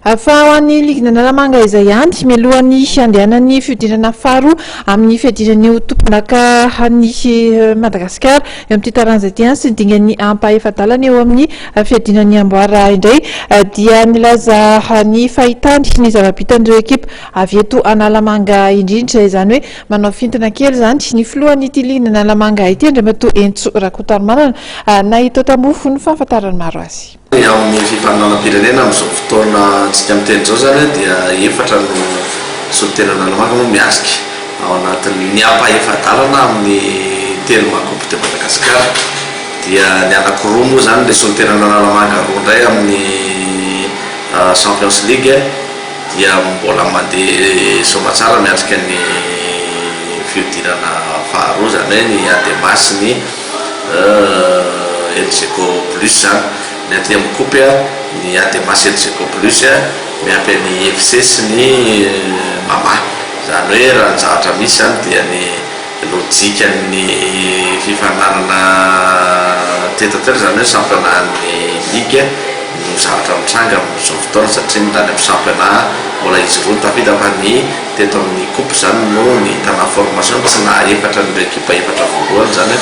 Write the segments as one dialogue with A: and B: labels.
A: Fa ho an'ny Ligna Analamanga izay ihany mialohan'ny andehanan'ny fihodirana faharoa amin'ny fihodirany tomponaka ny Madagasikara eo amin'ity taranja ity sy dingan'ny ampaefadalana eo amin'ny fihodirany Amboara indray dia nilaza ny fahitany ny zava-bitan'ireo ekipa avy eto Analamanga indrindra, izany hoe manao fintana kely zany ny filohan'ity Ligna Analamanga ity Andriamatoa Entso Rakotamanana nahita tamofo ny fahafantarany maro azy.
B: Amin'ny fifaninanam-pirenena amin'izao fotoana antsika miteny izao zany dia efatra no solitena Analamanga no miasika ao anatin'ny ampaefadalana amin'ny telo makopy de Madagasikara. Dia ny anankiroa moa zany le solitena Analamanga roa indray amin'ny Champions League dia mbola mandeha somatsara miatrika ny fihodirana faharoa zany hoe ny Ademas ny LGK Plus zany. Ny aty amin'ny kopy ny Ademas LGK Plus miampy ny FC sy ny Mama. Zany hoe raha ny zavatra misy zany dia ny lojika ny fifaninanana tetatera zany hoe championnat-ny ligue no zavatra mitranga amin'izao fotoana satria ny tany amin'ny championnat mbola izy roa ny tafita fa ny teto amin'ny kopy zany no ny tana formation tsy na efatra ny ekipa efatra voalohany zany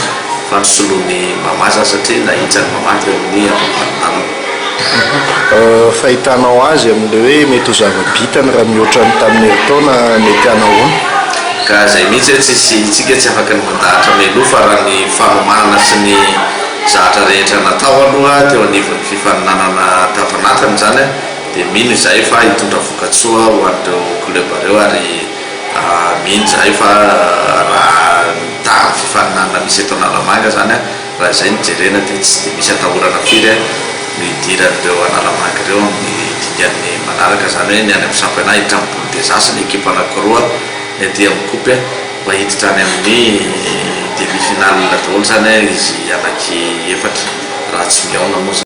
B: fa nisoloany Mama satria nahitsany Mama teo amin'ny ampafaninanana.
C: Fahitanao azy amin'le hoe mety ho zava-bitany raha mihoatra ny tamin'ny taona mety anahoana?
B: Ka zay mihitsy hoe tsika tsy afaka ny mandahatra meloa fa raha ny fanomanana sy ny zahatra rehetra natao aloha teo anivon'ny fifaninanana tavanatiny zany dia mino izay fa hitondra vokatsoa ho an'ireo club reo ary mino izay fa raha tamin'ny fifaninanana misy eto Analamanga zany raha izay ny jerena dia tsy dia misy atahorana firy ny idiran'ireo Analamanga ireo amin'ny dingan'ny manaraka zany hoe ny any amin'ny championnat hiditra amin'ny boule des as ny ekipa anankiroa ny aty amin'ny kopy mba hiditra any amin'ny demi-finale daholo zany izy anaky efatra raha tsy miaona moa.